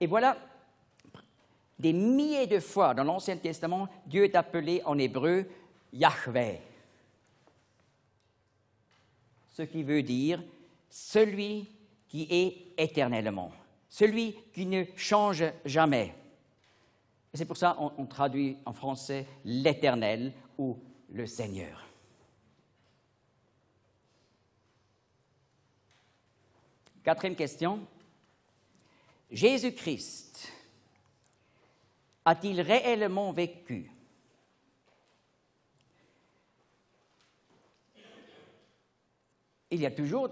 Et voilà, des milliers de fois dans l'Ancien Testament, Dieu est appelé en hébreu Yahvé, ce qui veut dire celui qui est éternellement, celui qui ne change jamais. Et c'est pour ça qu'on traduit en français l'Éternel ou le Seigneur. Quatrième question. Jésus-Christ a-t-il réellement vécu? Il y a toujours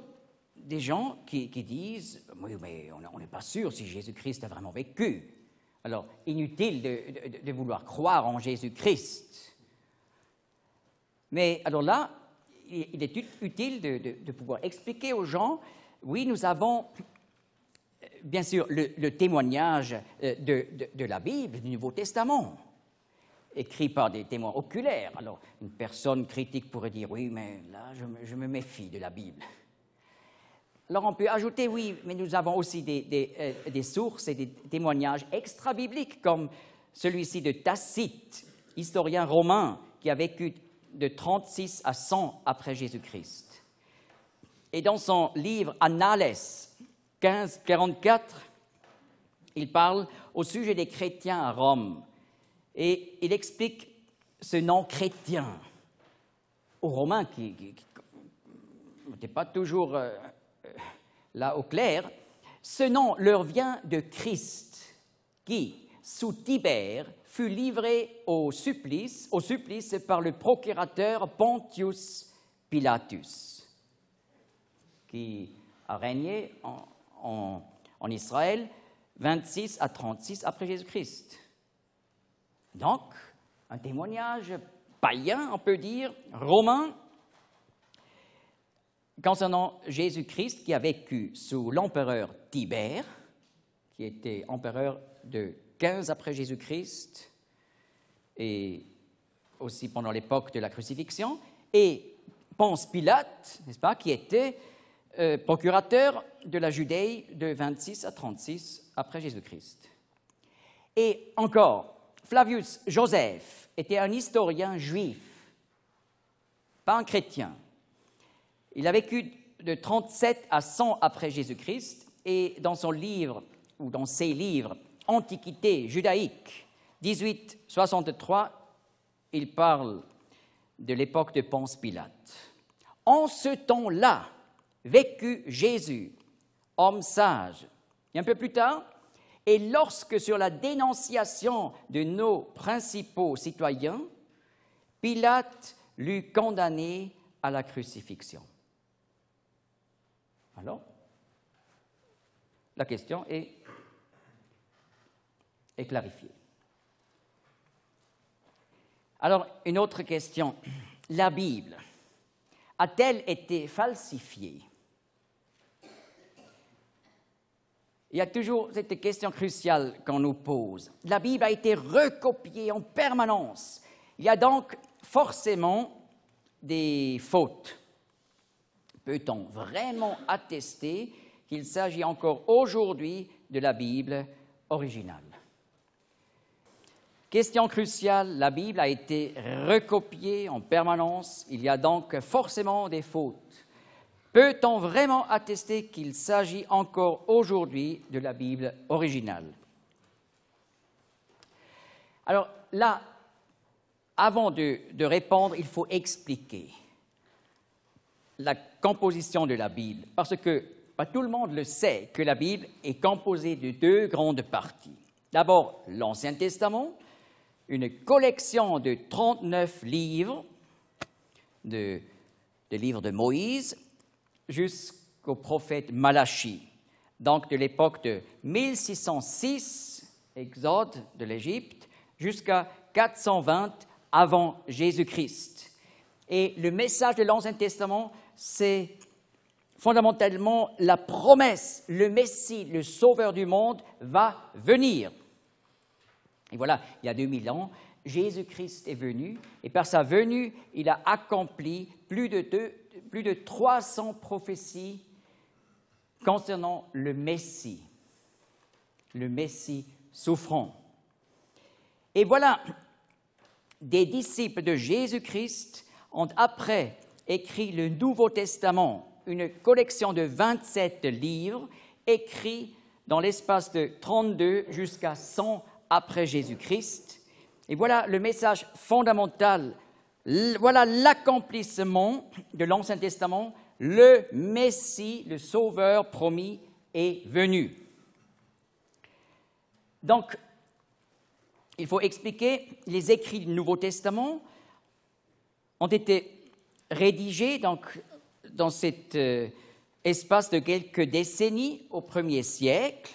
des gens qui disent « Oui, mais on n'est pas sûr si Jésus-Christ a vraiment vécu. » Alors, inutile de vouloir croire en Jésus-Christ. Mais alors là, il est utile de pouvoir expliquer aux gens, oui, nous avons bien sûr le témoignage de la Bible, du Nouveau Testament, écrit par des témoins oculaires. Alors, une personne critique pourrait dire, oui, mais là, je me méfie de la Bible. Alors, on peut ajouter, oui, mais nous avons aussi des sources et des témoignages extra-bibliques, comme celui-ci de Tacite, historien romain, qui a vécu de 36 à 100 après Jésus-Christ. Et dans son livre Annales 1544, il parle au sujet des chrétiens à Rome. Et il explique ce nom chrétien aux Romains qui n'étaient pas toujours là au clair. Ce nom leur vient de Christ, qui, sous Tibère, fut livré au supplice par le procurateur Pontius Pilatus, qui a régné en Israël 26 à 36 après Jésus-Christ. Donc, un témoignage païen, on peut dire, romain, concernant Jésus-Christ qui a vécu sous l'empereur Tibère, qui était empereur de 15 après Jésus-Christ, et aussi pendant l'époque de la crucifixion, et Ponce Pilate, n'est-ce pas, qui était procurateur de la Judée de 26 à 36 après Jésus-Christ. Et encore, Flavius Joseph était un historien juif, pas un chrétien. Il a vécu de 37 à 100 après Jésus-Christ, et dans son livre, ou dans ses livres, Antiquité judaïque, 1863, il parle de l'époque de Ponce Pilate. En ce temps-là, vécut Jésus, homme sage. Et un peu plus tard, et lorsque sur la dénonciation de nos principaux citoyens, Pilate l'eut condamné à la crucifixion. Alors, la question est clarifiée. Alors, une autre question. La Bible a-t-elle été falsifiée? Il y a toujours cette question cruciale qu'on nous pose. La Bible a été recopiée en permanence. Il y a donc forcément des fautes. Peut-on vraiment attester qu'il s'agit encore aujourd'hui de la Bible originale? Question cruciale, la Bible a été recopiée en permanence. Il y a donc forcément des fautes. Peut-on vraiment attester qu'il s'agit encore aujourd'hui de la Bible originale? Alors là, avant de répondre, il faut expliquer la composition de la Bible, parce que pas tout le monde le sait que la Bible est composée de deux grandes parties. D'abord, l'Ancien Testament, une collection de 39 livres, des livres de Moïse, jusqu'au prophète Malachie, donc de l'époque de 1606, Exode de l'Égypte, jusqu'à 420 avant Jésus-Christ. Et le message de l'Ancien Testament, c'est fondamentalement la promesse, le Messie, le Sauveur du monde, va venir. Et voilà, il y a 2000 ans, Jésus-Christ est venu, et par sa venue, il a accompli plus de 300 prophéties concernant le Messie. le Messie souffrant. Et voilà, des disciples de Jésus-Christ ont après écrit le Nouveau Testament, une collection de 27 livres écrits dans l'espace de 32 jusqu'à 100 après Jésus-Christ. Et voilà le message fondamental, voilà l'accomplissement de l'Ancien Testament, le Messie, le Sauveur promis est venu. Donc, il faut expliquer, les écrits du Nouveau Testament ont été rédigés dans cet espace de quelques décennies au 1er siècle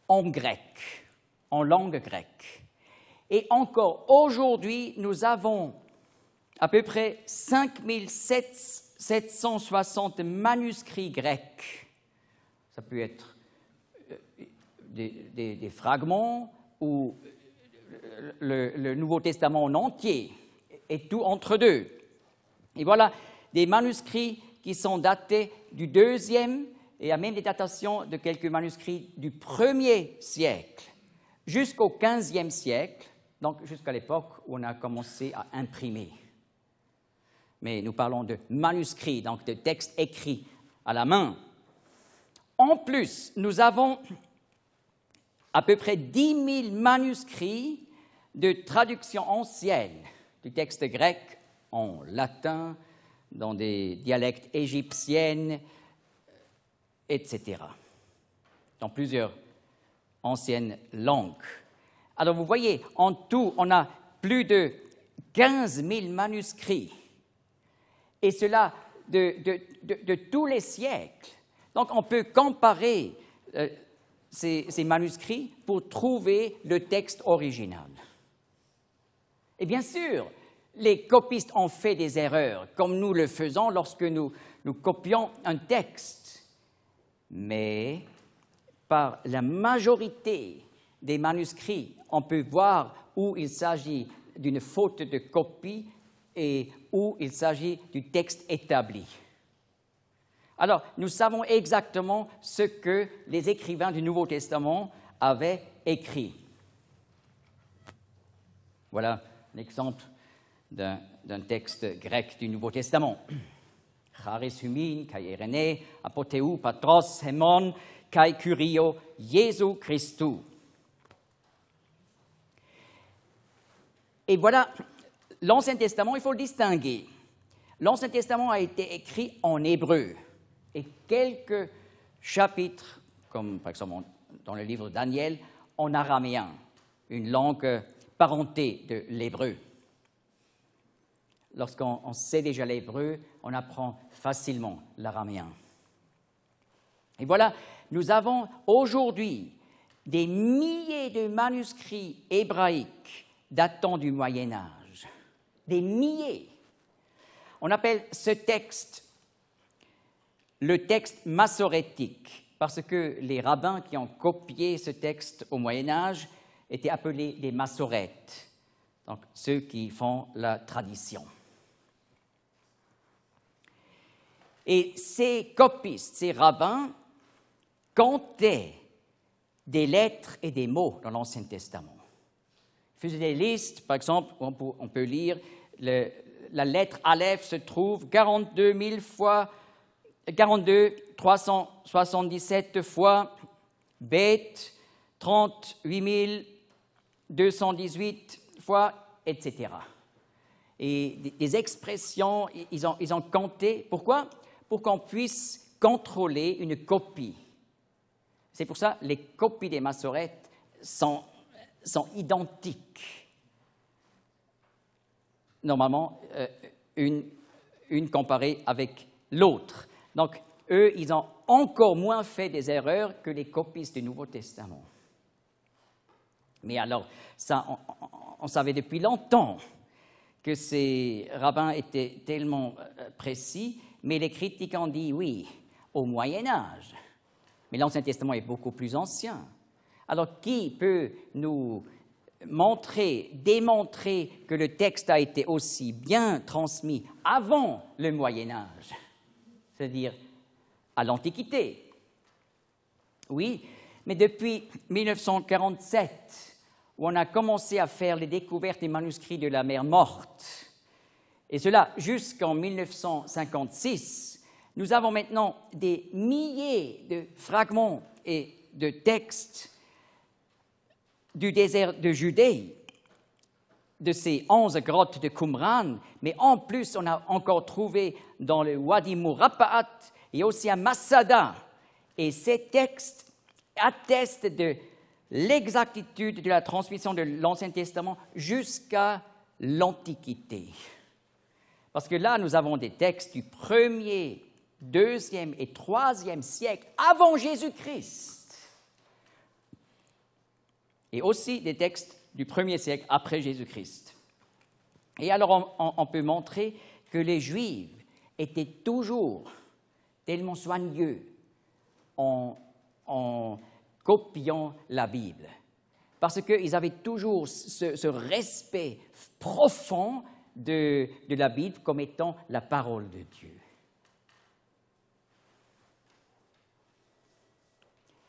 en grec, en langue grecque. Et encore aujourd'hui, nous avons à peu près 5760 manuscrits grecs. Ça peut être des fragments ou le Nouveau Testament en entier et tout entre deux. Et voilà des manuscrits qui sont datés du 2e, et il y a même des datations de quelques manuscrits du 1er siècle jusqu'au 15e siècle, donc jusqu'à l'époque où on a commencé à imprimer. Mais nous parlons de manuscrits, donc de textes écrits à la main. En plus, nous avons à peu près 10 000 manuscrits de traduction ancienne du texte grec en latin, dans des dialectes égyptiennes, etc., dans plusieurs anciennes langues. Alors vous voyez, en tout, on a plus de 15 000 manuscrits, et cela de tous les siècles. Donc on peut comparer ces manuscrits pour trouver le texte original. Et bien sûr, les copistes ont fait des erreurs, comme nous le faisons lorsque nous copions un texte. Mais par la majorité des manuscrits, on peut voir où il s'agit d'une faute de copie et où il s'agit du texte établi. Alors, nous savons exactement ce que les écrivains du Nouveau Testament avaient écrit. Voilà l'exemple d'un texte grec du Nouveau Testament. Charishumin, kai Irene, apoteu patros hemon, kai kurio, Jésus Christou. Et voilà, l'Ancien Testament, il faut le distinguer. L'Ancien Testament a été écrit en hébreu. Et quelques chapitres, comme par exemple dans le livre de Daniel, en araméen, une langue parentée de l'hébreu. Lorsqu'on sait déjà l'hébreu, on apprend facilement l'araméen. Et voilà, nous avons aujourd'hui des milliers de manuscrits hébraïques datant du Moyen Âge. Des milliers. On appelle ce texte le texte massorétique, parce que les rabbins qui ont copié ce texte au Moyen Âge étaient appelés des massorètes, donc ceux qui font la tradition. Et ces copistes, ces rabbins, comptaient des lettres et des mots dans l'Ancien Testament. Ils faisaient des listes, par exemple, où on peut lire la lettre Aleph se trouve 42 377 fois, Bet 38 218 fois, etc. Et des expressions, ils ont compté. Pourquoi? Pour qu'on puisse contrôler une copie. C'est pour ça que les copies des massorètes sont identiques. Normalement, une comparée avec l'autre. Donc, eux, ils ont encore moins fait des erreurs que les copistes du Nouveau Testament. Mais alors, ça, on savait depuis longtemps que ces rabbins étaient tellement précis, mais les critiques ont dit oui, au Moyen Âge. Mais l'Ancien Testament est beaucoup plus ancien. Alors, qui peut nous démontrer que le texte a été aussi bien transmis avant le Moyen Âge, c'est-à-dire à l'Antiquité? Oui, Mais depuis 1947, où on a commencé à faire les découvertes des manuscrits de la mer Morte, et cela jusqu'en 1956, nous avons maintenant des milliers de fragments et de textes du désert de Judée, de ces 11 grottes de Qumran, mais en plus, on a encore trouvé dans le Wadi Murabbaat et aussi à Masada. Et ces textes attestent de l'exactitude de la transmission de l'Ancien Testament jusqu'à l'Antiquité. Parce que là, nous avons des textes du 1er, 2e et 3e siècle avant Jésus-Christ. Et aussi des textes du 1er siècle après Jésus-Christ. Et alors, on peut montrer que les Juifs étaient toujours tellement soigneux en copiant la Bible, parce qu'ils avaient toujours ce respect profond de la Bible comme étant la parole de Dieu.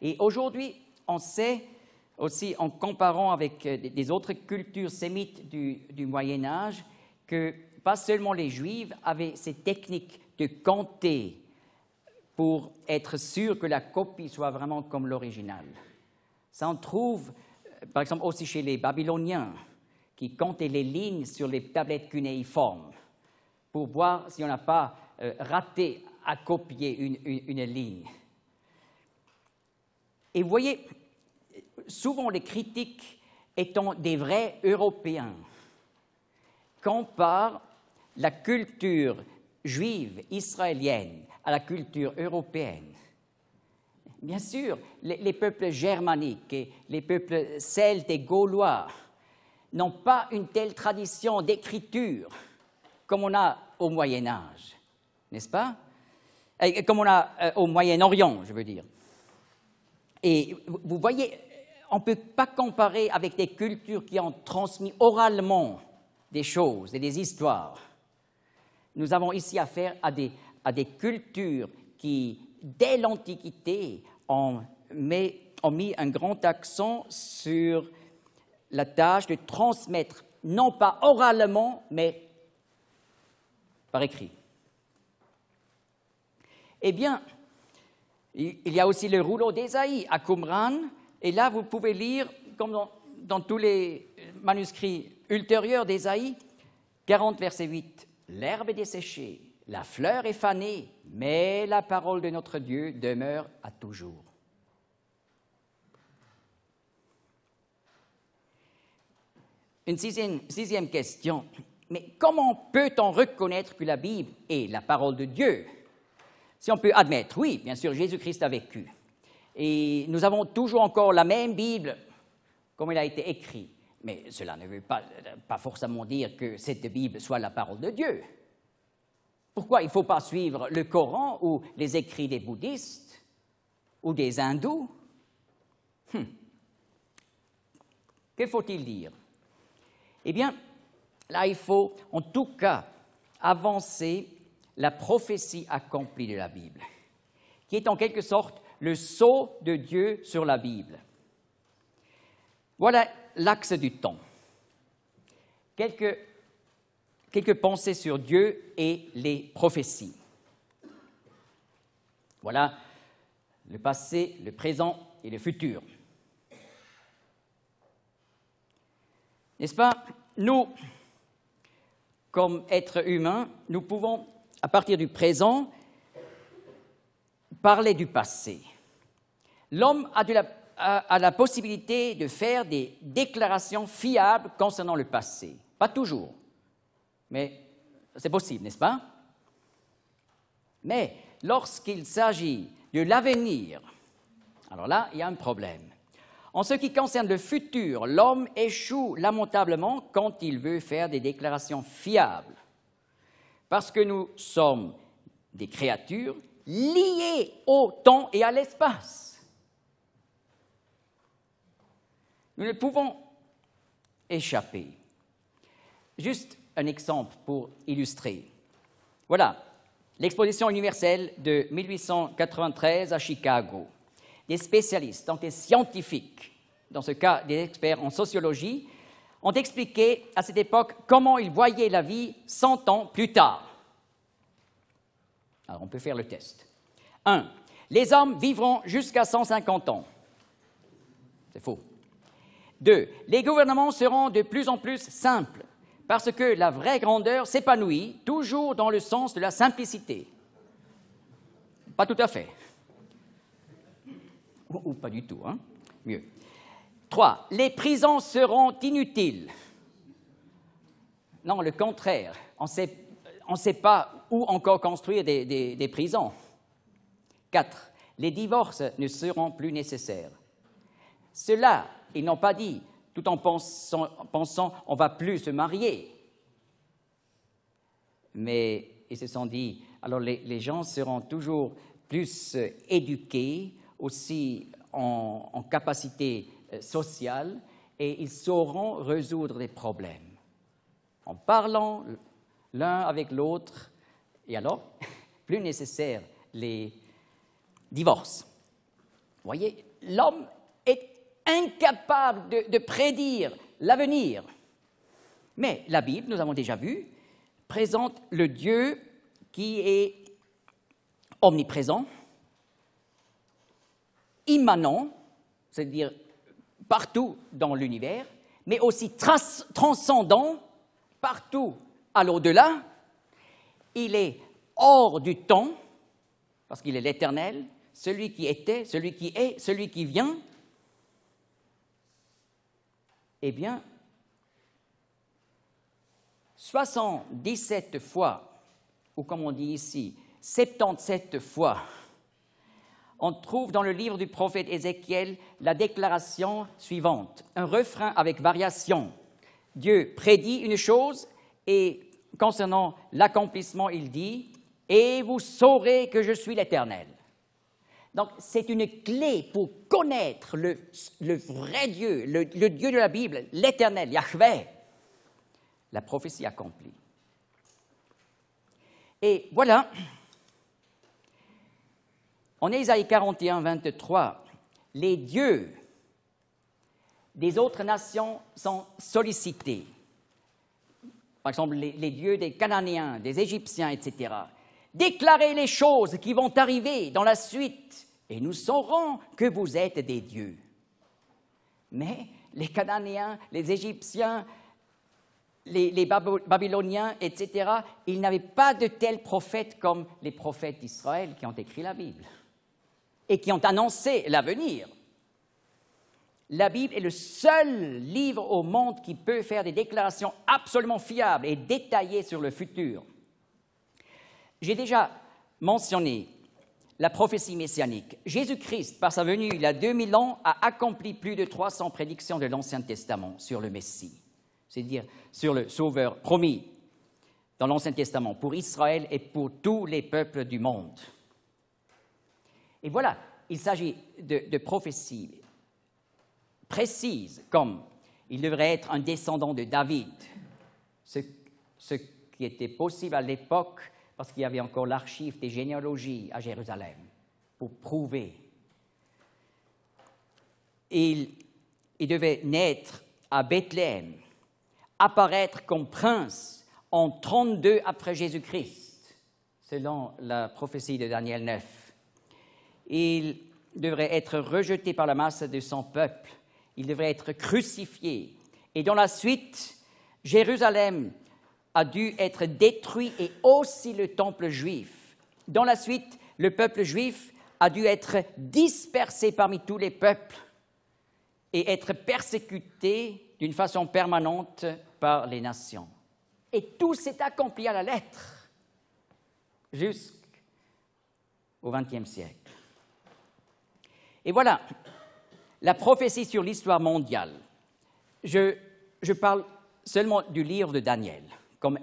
Et aujourd'hui, on sait aussi, en comparant avec des autres cultures sémites du Moyen-Âge, que pas seulement les Juifs avaient ces techniques de compter pour être sûr que la copie soit vraiment comme l'original. Ça on trouve, par exemple, aussi chez les Babyloniens, qui comptaient les lignes sur les tablettes cunéiformes pour voir si on n'a pas raté à copier une ligne. Et vous voyez, souvent les critiques étant des vrais Européens comparent la culture juive israélienne à la culture européenne. Bien sûr, les peuples germaniques et les peuples celtes et gaulois n'ont pas une telle tradition d'écriture comme on a au Moyen-Âge, n'est-ce pas? Comme on a au Moyen-Orient, je veux dire. Et vous voyez, on ne peut pas comparer avec des cultures qui ont transmis oralement des choses et des histoires. Nous avons ici affaire à des cultures qui, dès l'Antiquité, ont mis un grand accent sur la tâche de transmettre, non pas oralement, mais par écrit. Eh bien, il y a aussi le rouleau d'Ésaïe à Qumran, et là, vous pouvez lire, comme dans tous les manuscrits ultérieurs d'Ésaïe, 40, verset 8, « L'herbe est desséchée, la fleur est fanée, mais la parole de notre Dieu demeure à toujours. » Une sixième question. Mais comment peut-on reconnaître que la Bible est la parole de Dieu? Si on peut admettre, oui, bien sûr, Jésus-Christ a vécu. Et nous avons toujours encore la même Bible comme elle a été écrite. Mais cela ne veut pas forcément dire que cette Bible soit la parole de Dieu. Pourquoi il ne faut pas suivre le Coran ou les écrits des bouddhistes ou des hindous? Que faut-il dire? Eh bien, là, il faut en tout cas avancer la prophétie accomplie de la Bible, qui est en quelque sorte le sceau de Dieu sur la Bible. Voilà l'axe du temps. Quelques pensées sur Dieu et les prophéties. Voilà le passé, le présent et le futur. N'est-ce pas? Nous, comme êtres humains, nous pouvons, à partir du présent, parler du passé. L'homme a la possibilité de faire des déclarations fiables concernant le passé. Pas toujours, mais c'est possible, n'est-ce pas? Mais lorsqu'il s'agit de l'avenir, alors là, il y a un problème. En ce qui concerne le futur, l'homme échoue lamentablement quand il veut faire des déclarations fiables, parce que nous sommes des créatures liées au temps et à l'espace. Nous ne pouvons échapper. Juste un exemple pour illustrer. Voilà, l'exposition universelle de 1893 à Chicago. des spécialistes, donc des scientifiques, dans ce cas des experts en sociologie, ont expliqué à cette époque comment ils voyaient la vie 100 ans plus tard. Alors, on peut faire le test. 1. Les hommes vivront jusqu'à 150 ans. C'est faux. 2. Les gouvernements seront de plus en plus simples, parce que la vraie grandeur s'épanouit toujours dans le sens de la simplicité. Pas tout à fait. Ou pas du tout, hein? Mieux. 3. Les prisons seront inutiles. Non, le contraire. On ne sait pas où encore construire des prisons. 4. Les divorces ne seront plus nécessaires. Cela, ils n'ont pas dit, tout en pensant on ne va plus se marier. Mais ils se sont dit, alors les gens seront toujours plus éduqués, aussi en capacité sociale, et ils sauront résoudre des problèmes. En parlant l'un avec l'autre, et alors, plus nécessaire les divorces. Vous voyez, l'homme est incapable de prédire l'avenir. Mais la Bible, nous avons déjà vu, présente le Dieu qui est omniprésent, immanent, c'est-à-dire partout dans l'univers, mais aussi transcendant, partout à l'au-delà. Il est hors du temps, parce qu'il est l'Éternel, celui qui était, celui qui est, celui qui vient. Eh bien, 77 fois, ou comme on dit ici, 77 fois, on trouve dans le livre du prophète Ézéchiel la déclaration suivante, un refrain avec variation. Dieu prédit une chose et concernant l'accomplissement, il dit « Et vous saurez que je suis l'Éternel ». Donc, c'est une clé pour connaître le vrai Dieu, le Dieu de la Bible, l'Éternel, Yahvé, la prophétie accomplie. Et voilà, en Ésaïe 41, 23, les dieux des autres nations sont sollicités. Par exemple, les dieux des Cananéens, des Égyptiens, etc. Déclarez les choses qui vont arriver dans la suite, et nous saurons que vous êtes des dieux. Mais les Cananéens, les Égyptiens, les Babyloniens, etc., ils n'avaient pas de tels prophètes comme les prophètes d'Israël qui ont écrit la Bible et qui ont annoncé l'avenir. La Bible est le seul livre au monde qui peut faire des déclarations absolument fiables et détaillées sur le futur. J'ai déjà mentionné la prophétie messianique. Jésus-Christ, par sa venue il y a 2000 ans, a accompli plus de 300 prédictions de l'Ancien Testament sur le Messie, c'est-à-dire sur le Sauveur promis dans l'Ancien Testament pour Israël et pour tous les peuples du monde. Et voilà, il s'agit de prophéties précises, comme il devrait être un descendant de David, ce qui était possible à l'époque parce qu'il y avait encore l'archive des généalogies à Jérusalem pour prouver. Il devait naître à Bethléem, apparaître comme prince en 32 après Jésus-Christ, selon la prophétie de Daniel 9. Il devrait être rejeté par la masse de son peuple. Il devrait être crucifié. Et dans la suite, Jérusalem a dû être détruit et aussi le temple juif. Dans la suite, le peuple juif a dû être dispersé parmi tous les peuples et être persécuté d'une façon permanente par les nations. Et tout s'est accompli à la lettre jusqu'au XXe siècle. Et voilà, la prophétie sur l'histoire mondiale. Je parle seulement du livre de Daniel, comme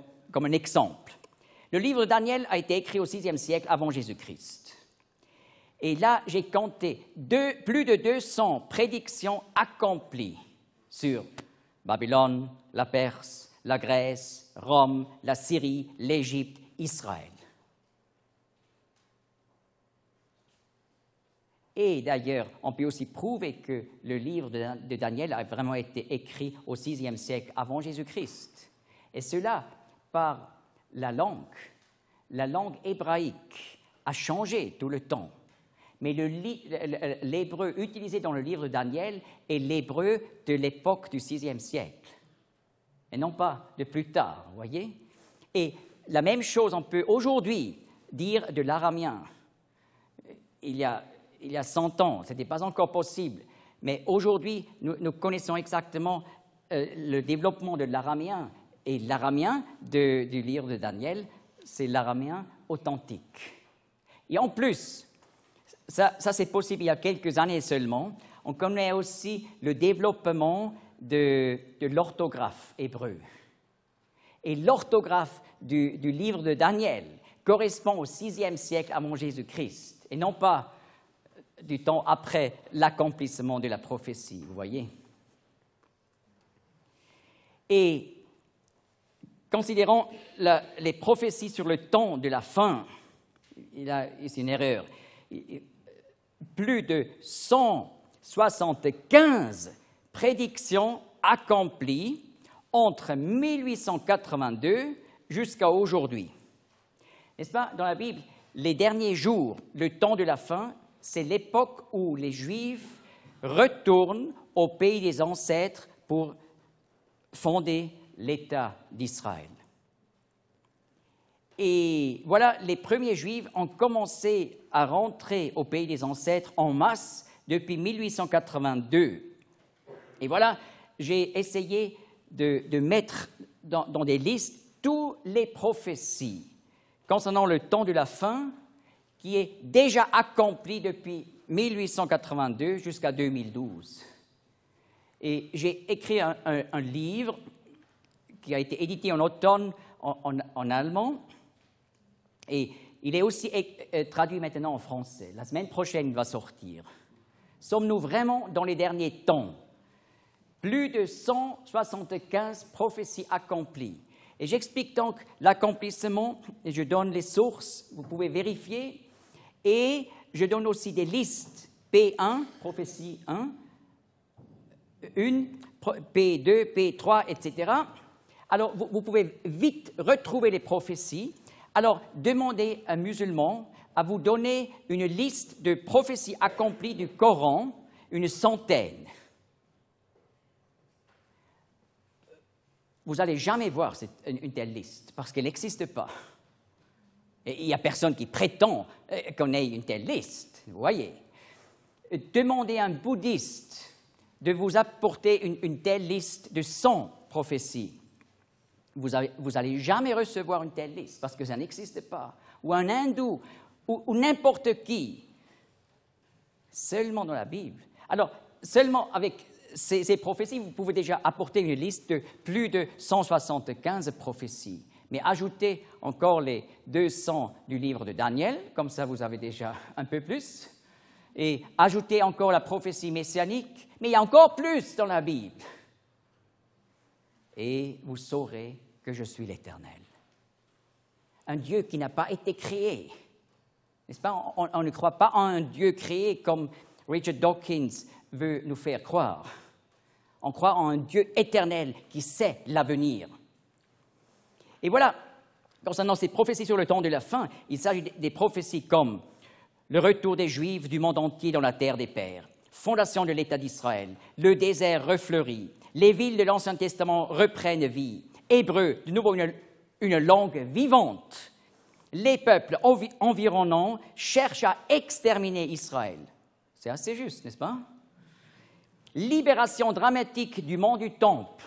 un exemple. Le livre de Daniel a été écrit au VIe siècle avant Jésus-Christ. Et là, j'ai compté plus de 200 prédictions accomplies sur Babylone, la Perse, la Grèce, Rome, la Syrie, l'Égypte, Israël. Et d'ailleurs, on peut aussi prouver que le livre de Daniel a vraiment été écrit au VIe siècle avant Jésus-Christ. Et cela par la langue. La langue hébraïque a changé tout le temps. Mais l'hébreu utilisé dans le livre de Daniel est l'hébreu de l'époque du VIe siècle, et non pas de plus tard, vous voyez? Et la même chose, on peut aujourd'hui dire de l'araméen. Il y a 100 ans, ce n'était pas encore possible, mais aujourd'hui, nous connaissons exactement le développement de l'araméen, et l'araméen du livre de Daniel, c'est l'araméen authentique. Et en plus, ça c'est possible il y a quelques années seulement, on connaît aussi le développement de l'orthographe hébreu. Et l'orthographe du livre de Daniel correspond au VIe siècle avant Jésus-Christ, et non pas du temps après l'accomplissement de la prophétie, vous voyez. Et considérons les prophéties sur le temps de la fin, il y a ici une erreur. Plus de 175 prédictions accomplies entre 1882 jusqu'à aujourd'hui. N'est-ce pas? Dans la Bible, les derniers jours, le temps de la fin, c'est l'époque où les Juifs retournent au pays des ancêtres pour fonder l'État d'Israël. Et voilà, les premiers Juifs ont commencé à rentrer au pays des ancêtres en masse depuis 1882. Et voilà, j'ai essayé de mettre dans des listes toutes les prophéties concernant le temps de la fin qui est déjà accompli depuis 1882 jusqu'à 2012. Et j'ai écrit un livre qui a été édité en automne en allemand, et il est aussi traduit maintenant en français. La semaine prochaine, il va sortir. Sommes-nous vraiment dans les derniers temps? Plus de 175 prophéties accomplies. Et j'explique donc l'accomplissement, et je donne les sources, vous pouvez vérifier, et je donne aussi des listes. P1, prophétie 1, P2, P3, etc. Alors, vous pouvez vite retrouver les prophéties. Alors, demandez à un musulman à vous donner une liste de prophéties accomplies du Coran, une centaine. Vous n'allez jamais voir une telle liste, parce qu'elle n'existe pas. Et il n'y a personne qui prétend qu'on ait une telle liste, vous voyez. Demandez à un bouddhiste de vous apporter une telle liste de 100 prophéties. Vous n'allez jamais recevoir une telle liste, parce que ça n'existe pas. Ou un hindou, ou n'importe qui. Seulement dans la Bible. Alors, seulement avec ces prophéties, vous pouvez déjà apporter une liste de plus de 175 prophéties. Mais ajoutez encore les 200 du livre de Daniel, comme ça vous avez déjà un peu plus. Et ajoutez encore la prophétie messianique, mais il y a encore plus dans la Bible. Et vous saurez que je suis l'Éternel. Un Dieu qui n'a pas été créé. N'est-ce pas? On ne croit pas en un Dieu créé comme Richard Dawkins veut nous faire croire. On croit en un Dieu éternel qui sait l'avenir. Et voilà, concernant ces prophéties sur le temps de la fin, il s'agit des prophéties comme le retour des Juifs du monde entier dans la terre des pères, fondation de l'État d'Israël, le désert refleuri, les villes de l'Ancien Testament reprennent vie, Hébreu, de nouveau une langue vivante. Les peuples environnants cherchent à exterminer Israël. C'est assez juste, n'est-ce pas? Libération dramatique du mont du Temple,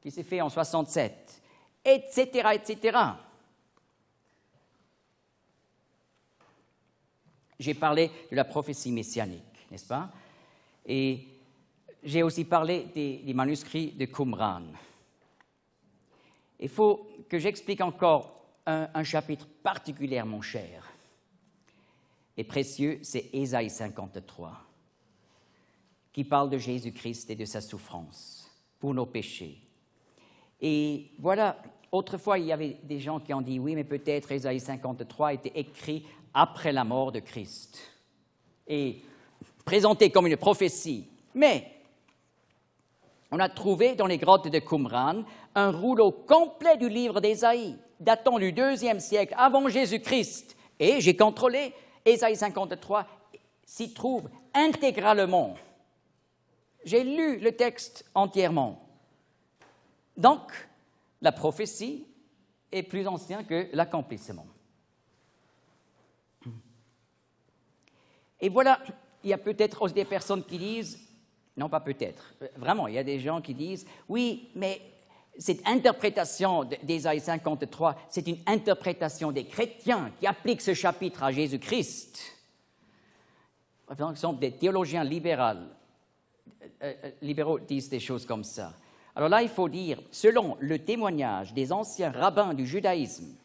qui s'est fait en 67, etc., etc. J'ai parlé de la prophétie messianique, n'est-ce pas? Et j'ai aussi parlé des manuscrits de Qumran. Il faut que j'explique encore un chapitre particulièrement cher et précieux, c'est Ésaïe 53, qui parle de Jésus-Christ et de sa souffrance pour nos péchés. Et voilà, autrefois, il y avait des gens qui ont dit, oui, mais peut-être Ésaïe 53 a été écrit après la mort de Christ. Et présenté comme une prophétie. Mais on a trouvé dans les grottes de Qumran un rouleau complet du livre d'Ésaïe, datant du IIe siècle avant Jésus-Christ. Et j'ai contrôlé, Ésaïe 53 s'y trouve intégralement. J'ai lu le texte entièrement. Donc, la prophétie est plus ancienne que l'accomplissement. Et voilà, il y a peut-être aussi des personnes qui disent, non pas peut-être, vraiment, il y a des gens qui disent, oui, mais cette interprétation d'Ésaïe 53, c'est une interprétation des chrétiens qui appliquent ce chapitre à Jésus-Christ. Par exemple, des théologiens libéraux disent des choses comme ça. Alors là, il faut dire, selon le témoignage des anciens rabbins du judaïsme,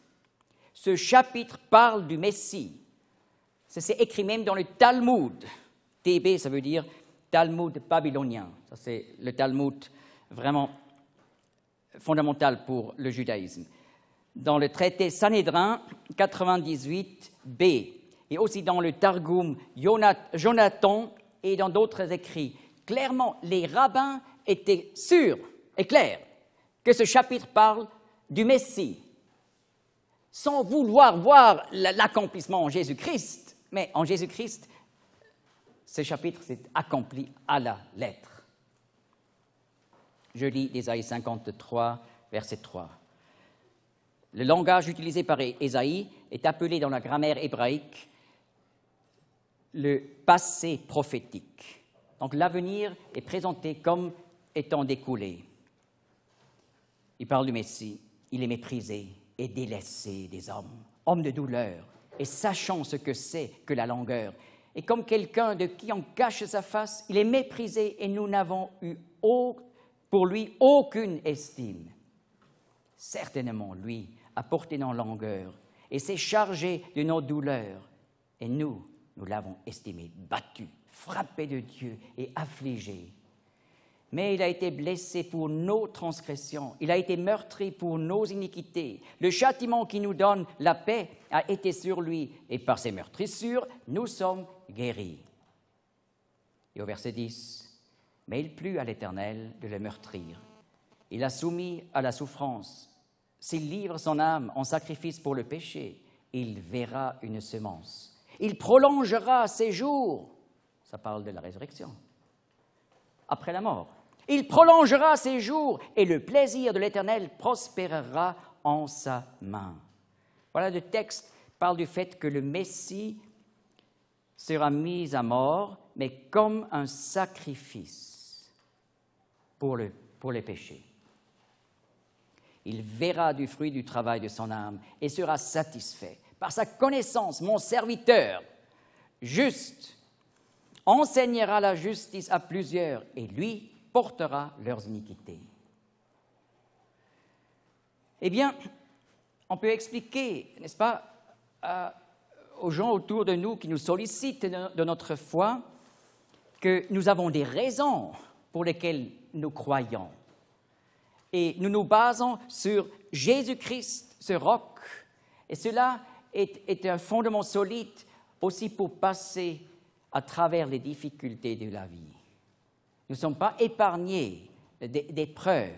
ce chapitre parle du Messie. Ça c'est écrit même dans le Talmud. TB, ça veut dire Talmud babylonien. Ça c'est le Talmud vraiment fondamental pour le judaïsme. Dans le traité Sanhédrin 98b, et aussi dans le Targum Jonathan et dans d'autres écrits. Clairement, les rabbins étaient sûrs et clairs que ce chapitre parle du Messie, sans vouloir voir l'accomplissement en Jésus-Christ. Mais en Jésus-Christ, ce chapitre s'est accompli à la lettre. Je lis Ésaïe 53, verset 3. Le langage utilisé par Ésaïe est appelé dans la grammaire hébraïque le passé prophétique. Donc l'avenir est présenté comme étant découlé. Il parle du Messie, il est méprisé et délaissé des hommes, homme de douleur, et sachant ce que c'est que la langueur. Et comme quelqu'un de qui on cache sa face, il est méprisé et nous n'avons eu pour lui aucune estime. Certainement, lui a porté nos langueurs et s'est chargé de nos douleurs. Et nous l'avons estimé battu, frappé de Dieu et affligé. Mais il a été blessé pour nos transgressions, il a été meurtri pour nos iniquités. Le châtiment qui nous donne la paix a été sur lui, et par ses meurtrissures, nous sommes guéris. Et au verset 10, « Mais il plut à l'Éternel de le meurtrir. Il l'a soumis à la souffrance. S'il livre son âme en sacrifice pour le péché, il verra une semence. Il prolongera ses jours. » Ça parle de la résurrection. Après la mort. « Il prolongera ses jours et le plaisir de l'Éternel prospérera en sa main. » Voilà, le texte parle du fait que le Messie sera mis à mort, mais comme un sacrifice pour les péchés. Il verra du fruit du travail de son âme et sera satisfait. Par sa connaissance, mon serviteur, juste, enseignera la justice à plusieurs et lui portera leurs iniquités. Eh bien, on peut expliquer, n'est-ce pas, aux gens autour de nous qui nous sollicitent de notre foi, que nous avons des raisons pour lesquelles nous croyons. Et nous nous basons sur Jésus-Christ, ce roc. Et cela est un fondement solide aussi pour passer à travers les difficultés de la vie. Nous ne sommes pas épargnés d'épreuves,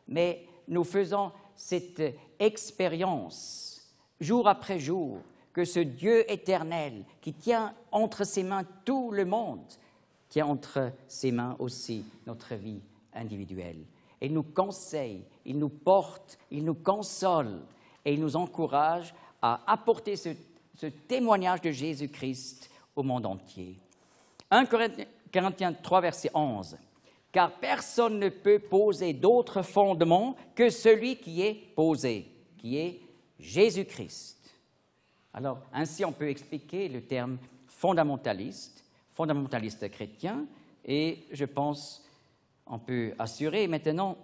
mais nous faisons cette expérience, jour après jour, que ce Dieu éternel qui tient entre ses mains tout le monde, tient entre ses mains aussi notre vie individuelle. Il nous conseille, il nous porte, il nous console et il nous encourage à apporter ce témoignage de Jésus-Christ au monde entier. 1 Corinthiens 3, verset 11. « Car personne ne peut poser d'autre fondement que celui qui est posé, qui est Jésus-Christ. » Alors, ainsi on peut expliquer le terme fondamentaliste chrétien, et je pense on peut assurer maintenant,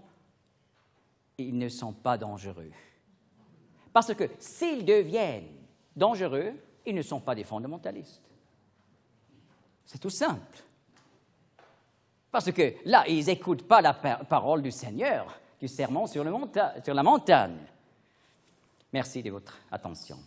ils ne sont pas dangereux. Parce que s'ils deviennent dangereux, ils ne sont pas des fondamentalistes. C'est tout simple. Parce que là, ils n'écoutent pas la parole du Seigneur, du sermon sur la montagne. Merci de votre attention.